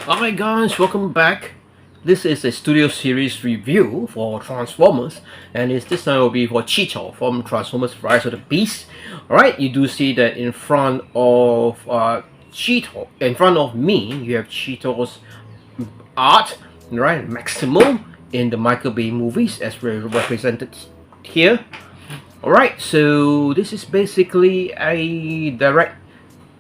Alright guys, welcome back. This is a studio series review for Transformers, and this time will be for Cheetor from Transformers Rise of the Beast. Alright, you do see that in front of Cheetor, in front of me, you have Cheetor's art, right? Maximo in the Michael Bay movies as represented here. Alright, so this is basically a direct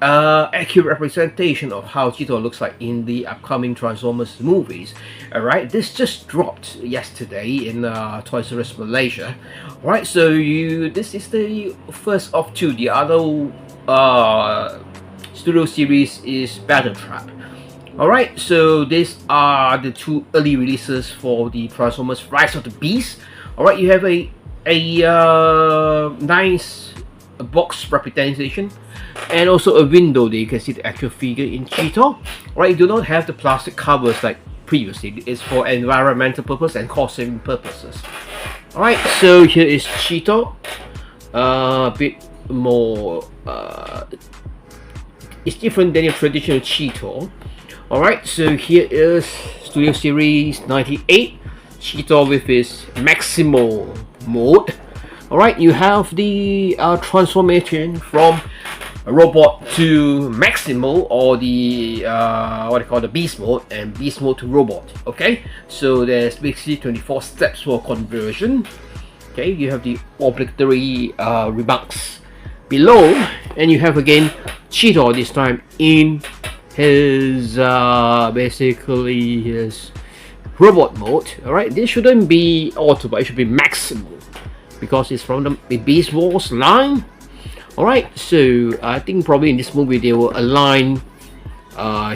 accurate representation of how Cheetor looks like in the upcoming Transformers movies. Alright, this just dropped yesterday in Toys R Us Malaysia. Alright, so this is the first of two. The other studio series is Battle Trap. Alright, so these are the two early releases for the Transformers Rise of the Beast. Alright, you have a nice box representation and also a window that you can see the actual figure in Cheetor. Right, you do not have the plastic covers like previously. It's for environmental purpose and cost saving purposes. Alright, so here is Cheetor. A bit more it's different than your traditional Cheetor. Alright, so here is Studio Series 98 Cheetor with his Maximo mode. Alright, you have the transformation from a robot to Maximo, or the what they call the Beast mode, and Beast mode to robot. Okay, so there's basically 24 steps for conversion. Okay, you have the obligatory remarks below, and you have again Cheetor this time in his basically his robot mode. Alright, this shouldn't be auto, but it should be Maximo, because it's from the Beast Wars line. Alright, so I think probably in this movie they will align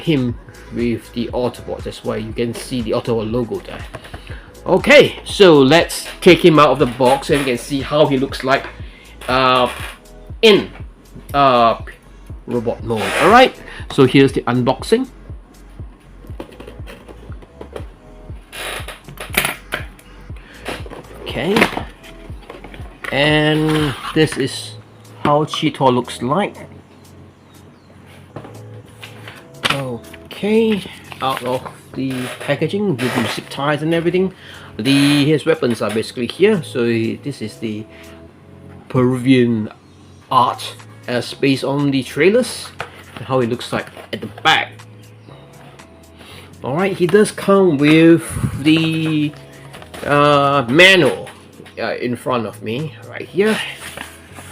him with the Autobot. That's why you can see the Autobot logo there. Okay, so let's take him out of the box and you can see how he looks like in robot mode. Alright, so here's the unboxing. Okay, and this is how Cheetor looks like. Okay, out of the packaging with the zip ties and everything. His weapons are basically here. So this is the Peruvian art as based on the trailers and how it looks like at the back. Alright, he does come with the manual in front of me right here.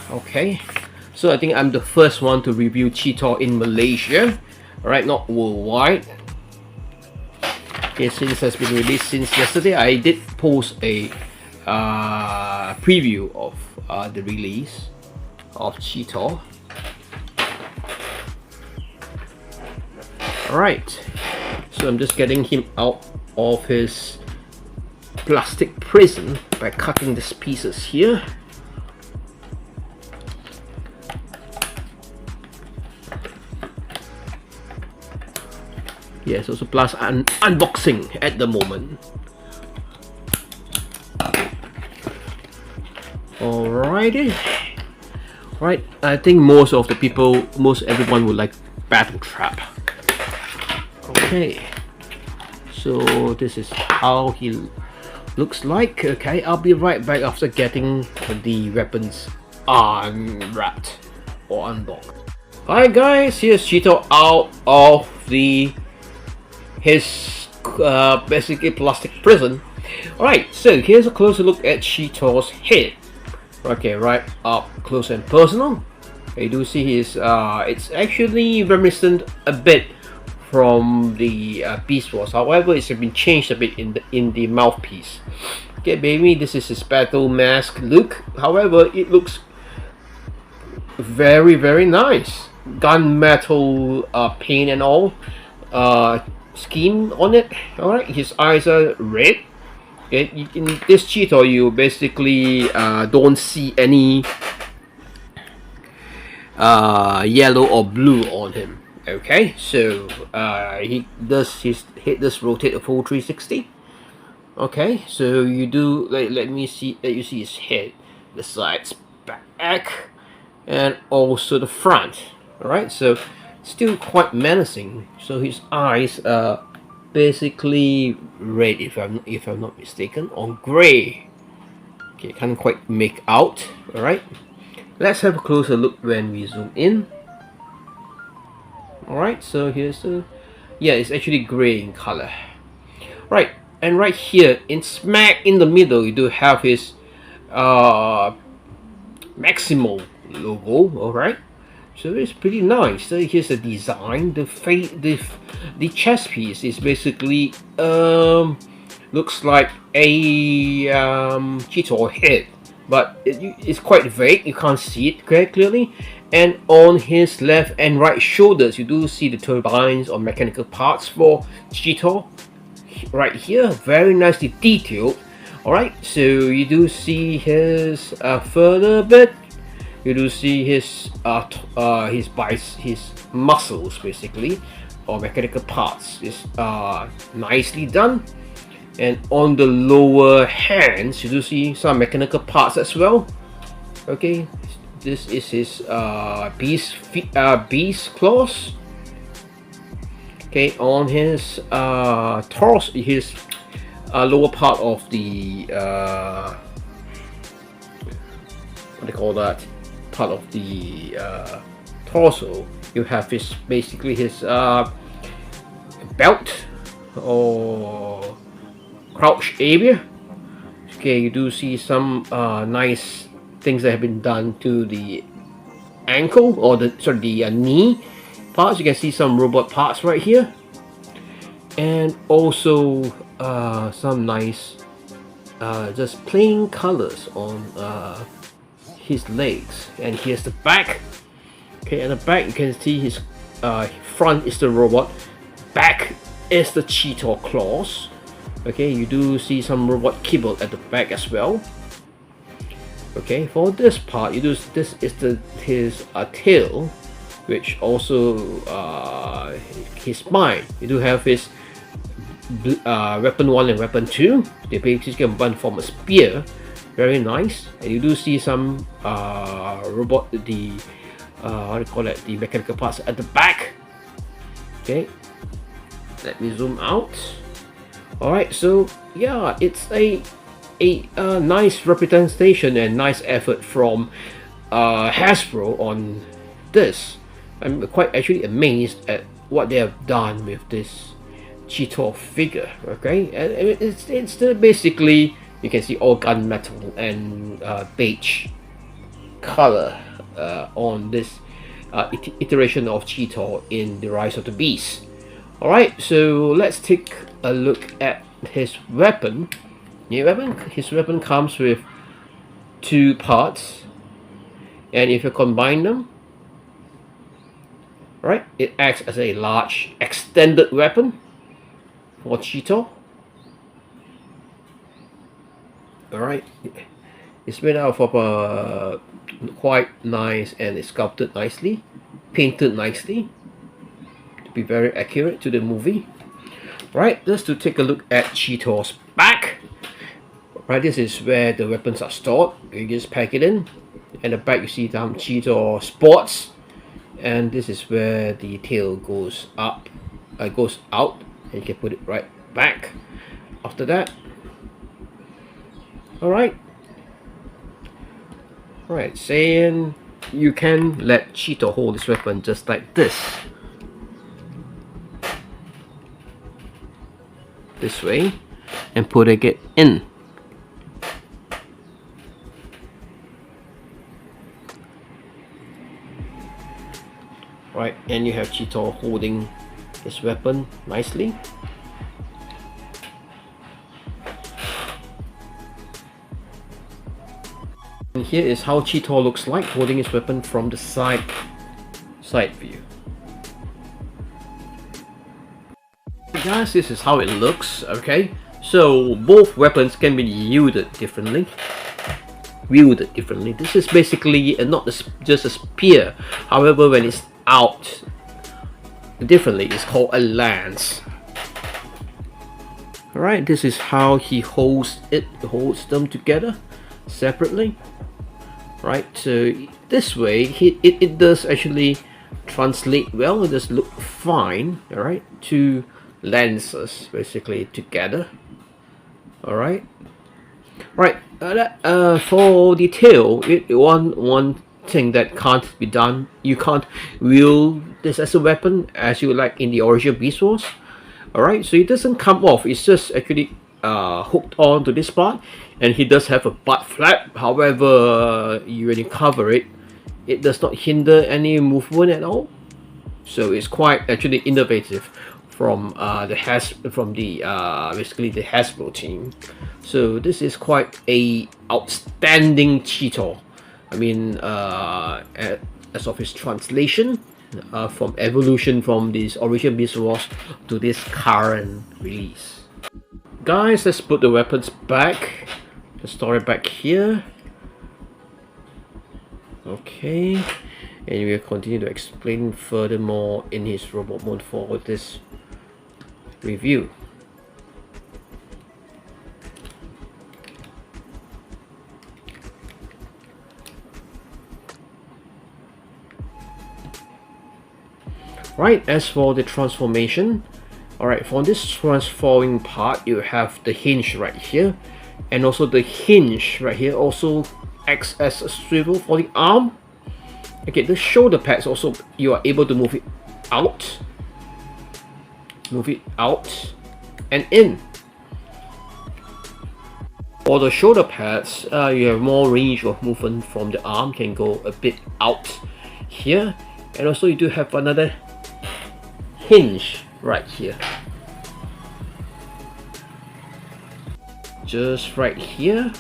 Okay, so I think I'm the first one to review Cheetor in Malaysia, alright, not worldwide. Okay, since it has been released since yesterday, I did post a preview of the release of Cheetor. Alright, so I'm just getting him out of his plastic prison by cutting these pieces here. Yes, also plus an unboxing at the moment. Alrighty. Right, I think most everyone would like Battle Trap. Okay, so this is how he looks like. Okay, I'll be right back after getting the weapons unwrapped or unboxed. Alright guys, here's Cheetor out of his basically plastic prison. Alright, so here's a closer look at Cheetor's head. Okay, right up close and personal. You do see his it's actually reminiscent a bit from the Beast Wars. However, it's been changed a bit in the mouthpiece. Okay, baby, this is his battle mask look. However, it looks very nice. Gunmetal paint and all scheme on it. Alright, his eyes are red. Okay, in this Cheetor you basically don't see any yellow or blue on him. Okay, so his head does rotate a full 360. Okay, so you do let me see that you see his head, the sides, back, and also the front. Alright, so still quite menacing. So his eyes are basically red, if I'm not mistaken, or gray. Okay, can't quite make out. All right, let's have a closer look when we zoom in. All right, so here's the, yeah, it's actually gray in color. Right, and right here in smack in the middle, you do have his Maximal logo. All right, so it's pretty nice. So here's the design. The chest piece is basically looks like a cheetor head, but it's quite vague. You can't see it very clearly. And on his left and right shoulders, you do see the turbines or mechanical parts for cheetor. Right here, very nicely detailed. All right, so you do see his further bit. You do see his muscles basically, or mechanical parts is nicely done. And on the lower hands, you do see some mechanical parts as well. Okay, this is his beast claws. Okay, on his torso, his lower part of the what do you call that? Part of the torso, you have his basically his belt or crouch area. Okay, you do see some nice things that have been done to the ankle or the knee parts. You can see some robot parts right here, and also some nice just plain colors on his legs. And here's the back. Okay, at the back you can see his front is the robot, back is the cheetor claws. Okay, you do see some robot kibble at the back as well. Okay, for this part, you do this is his tail, which also his spine. You do have his weapon 1 and weapon 2. They basically can run from a spear. Very nice. And you do see some robot, the what do you call it, the mechanical parts at the back. Okay, let me zoom out. All right, so yeah, it's a nice representation and nice effort from Hasbro on this. I'm quite actually amazed at what they have done with this cheetor figure. Okay, and it's basically, you can see all gunmetal and beige color on this iteration of cheetor in the Rise of the Beast. All right, so let's take a look at his weapon. His weapon comes with 2 parts, and if you combine them, right, it acts as a large extended weapon for cheetor. All right, it's made out of quite nice, and it's sculpted nicely, painted nicely to be very accurate to the movie. Right, just to take a look at cheetor's back. Right, this is where the weapons are stored. You just pack it in, and the back you see some cheetor spots, and this is where the tail goes up, goes out, and you can put it right back after that. All right, saying you can let cheetor hold this weapon just like this way, and putting it in. Right, and you have cheetor holding his weapon nicely. And here is how cheetor looks like holding his weapon from the side view. Guys, this is how it looks. Okay, so both weapons can be wielded differently. This is basically not just a spear. However, when it's out differently, it's called a lance. All right, this is how he holds them together separately. Right, so this way it does actually translate well. It does look fine. All right, two lenses basically together. All right. Right. For the tail, one thing that can't be done. You can't wield this as a weapon as you like in the original Beast Wars. All right. So it doesn't come off. It's just actually hooked on to this part, and he does have a butt flap. However, you when you cover it, it does not hinder any movement at all. So it's quite actually innovative from basically the Hasbro team. So this is quite a outstanding Cheetor. I mean, as of his translation from evolution from this original Beast Wars to this current release. Guys, let's put the weapons back. The story back here. Okay, and we'll continue to explain furthermore in his robot mode for this review. Right, as for the transformation, alright, for this transforming part, you have the hinge right here, and also the hinge right here also acts as a swivel for the arm. Okay, the shoulder pads also, you are able to move it out and in. For the shoulder pads, you have more range of movement from the arm, can go a bit out here, and also you do have another hinge right here, just right here,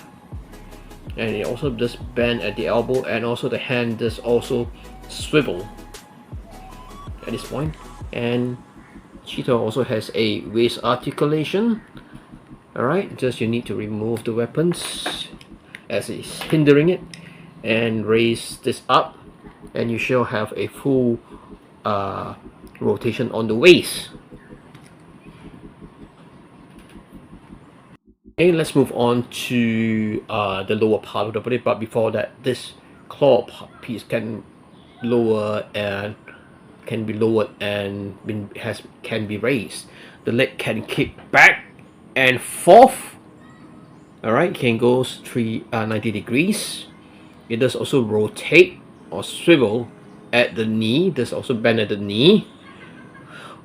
and it also does bend at the elbow, and also the hand does also swivel at this point. And Cheetor also has a waist articulation. Alright, just you need to remove the weapons as it's hindering it and raise this up, and you shall have a full rotation on the waist. Okay, let's move on to the lower part of the body, but before that, this claw piece can be lowered and can be raised. The leg can kick back and forth. Alright, can go 90 degrees. It does also rotate or swivel at the knee. Does also bend at the knee.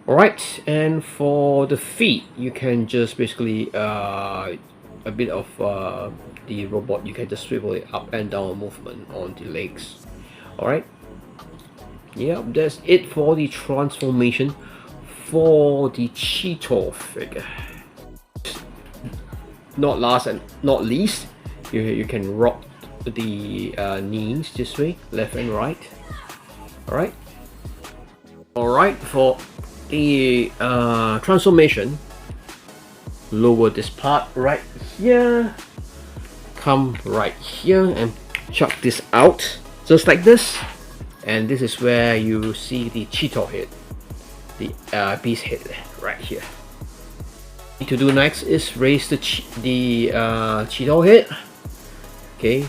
Alright, and for the feet, you can just basically a bit of the robot, you can just swivel it up and down movement on the legs. Alright, yeah, that's it for the transformation for the Cheetor figure. Not last and not least, you can rock the knees this way, left and right. Alright, for the transformation, lower this part right here, come right here and chuck this out just like this, and this is where you see the Cheetor head, the beast head right here. What you need to do next is raise the Cheetor head. Okay,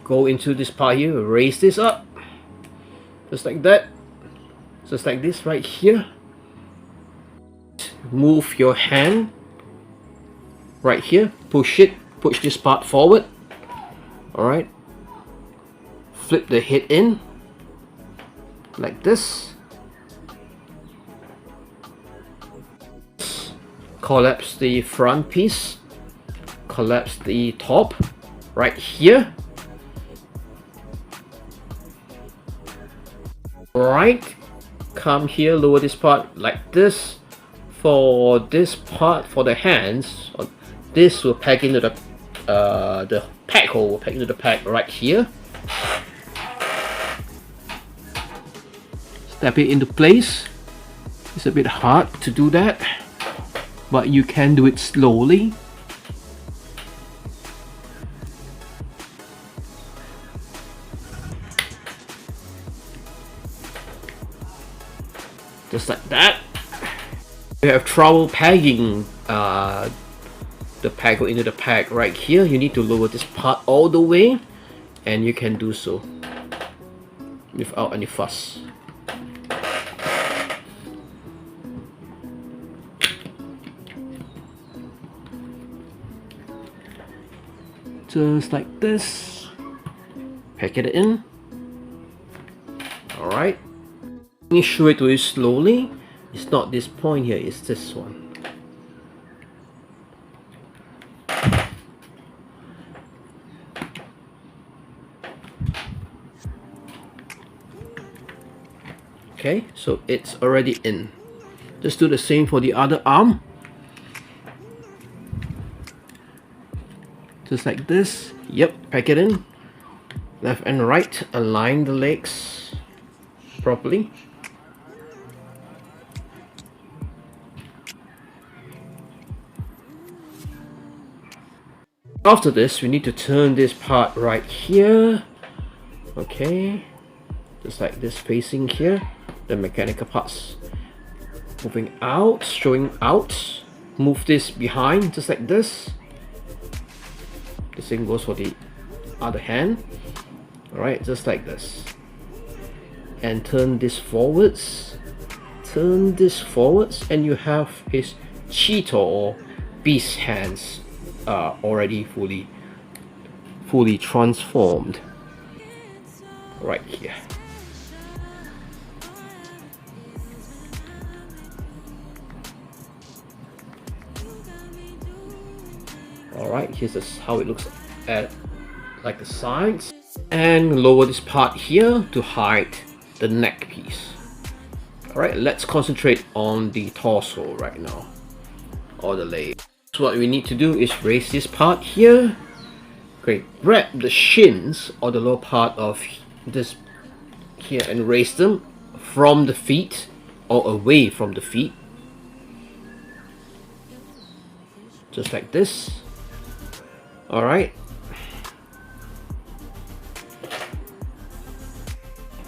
go into this part here, raise this up just like that. Just like this right here. Move your hand right here, push this part forward. Alright, flip the head in like this, collapse the front piece, collapse the top right here. Alright, come here, lower this part like this. For this part, for the hands, this will pack into the pack hole, will pack into the pack right here. Step it into place. It's a bit hard to do that, but you can do it slowly. Just like that. You have trouble pegging the pack into the pack right here. You need to lower this part all the way, and you can do so. without any fuss. Just like this. Pack it in. Alright. Let me show it to you slowly. It's not this point here, it's this one. Okay, so it's already in. Just do the same for the other arm. Just like this. Yep, pack it in. Left and right, align the legs properly. After this, we need to turn this part right here. Okay, just like this, facing here. The mechanical parts moving out, showing out. Move this behind, just like this. The same goes for the other hand. Alright, just like this. And turn this forwards. Turn this forwards, and you have his cheetor or beast hands already fully transformed. Right here. Alright, here's how it looks at like the sides, and lower this part here to hide the neck piece. Alright, let's concentrate on the torso right now, or the leg. So what we need to do is raise this part here. Okay, grab the shins or the lower part of this here and raise them from the feet or away from the feet. Just like this. Alright.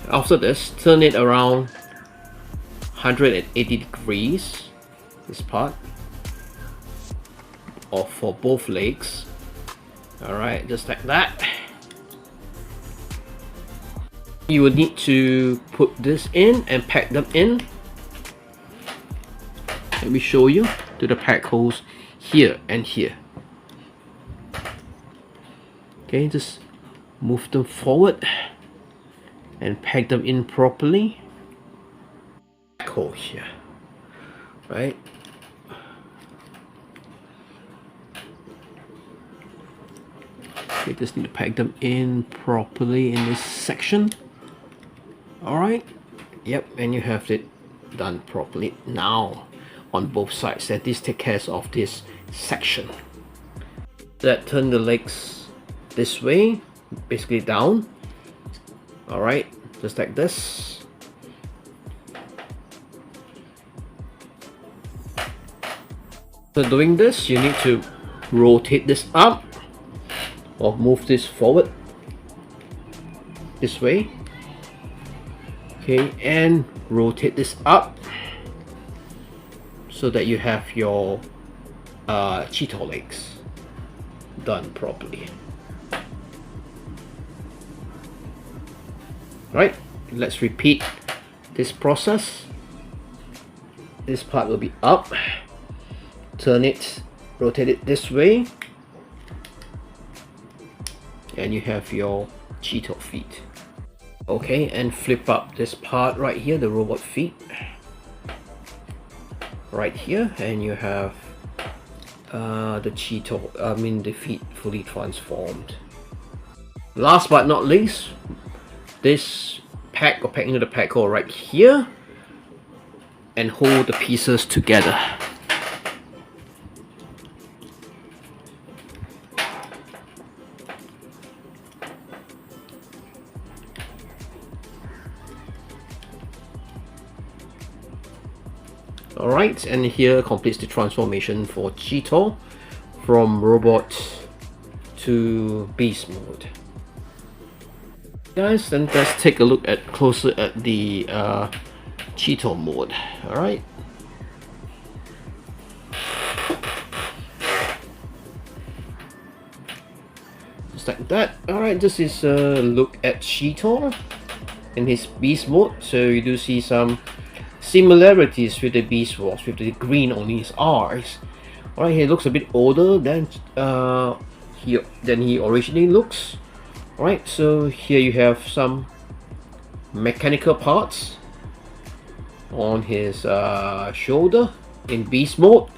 After this, turn it around 180 degrees, this part, or for both legs. Alright, just like that. You will need to put this in and pack them in. Let me show you to the pack holes here and here. Okay, just move them forward and pack them in properly. Pack hole here, right? Okay, just need to pack them in properly in this section. Alright, yep, and you have it done properly now on both sides. That this takes care of this section. That turn the legs this way, basically down. Alright, just like this. So doing this, you need to rotate this up or move this forward this way. Okay, and rotate this up so that you have your cheetor legs done properly. Right, let's repeat this process. This part will be up. Turn it, rotate it this way, and you have your cheetor feet. Okay, and flip up this part right here, the robot feet right here, and you have the cheetor, the feet fully transformed. Last but not least, this pack or pack into the pack hole right here, and hold the pieces together. Alright, and here completes the transformation for Cheetor from robot to beast mode. Guys, then let's take a look closer at the Cheetor mode. Alright. Just like that. Alright, this is a look at Cheetor. in his beast mode. So you do see some similarities with the Beast Wars, with the green on his eyes. Alright, he looks a bit older than he originally looks. Alright, so here you have some mechanical parts on his shoulder in beast mode,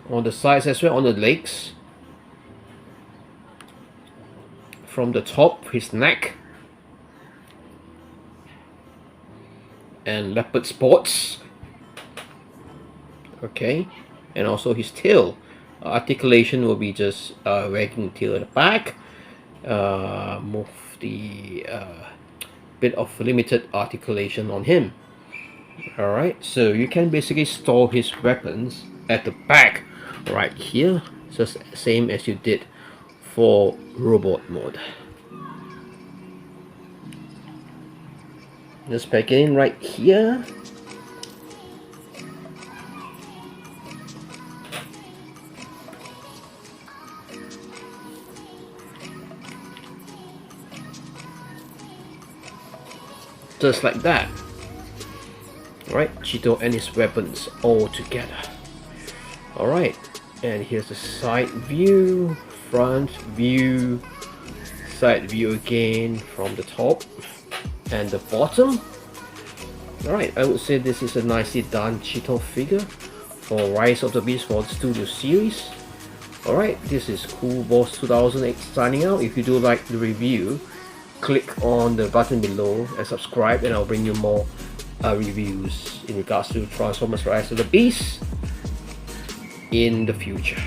on the sides as well, on the legs, from the top, his neck, and leopard spots. Okay, and also his tail articulation will be just wagging tail at the back. Move the bit of limited articulation on him. Alright, so you can basically store his weapons at the back right here, just same as you did for robot mode. Just pack in right here. Just like that. Alright, Cheetor and his weapons all together. Alright, and here's the side view, front view, side view again from the top and the bottom. Alright, I would say this is a nicely done Cheetor figure for Rise of the Beast for the Studio Series. Alright, this is Cool Boss 2008 signing out. If you do like the review, click on the button below and subscribe, and I'll bring you more reviews in regards to Transformers Rise of the Beast in the future.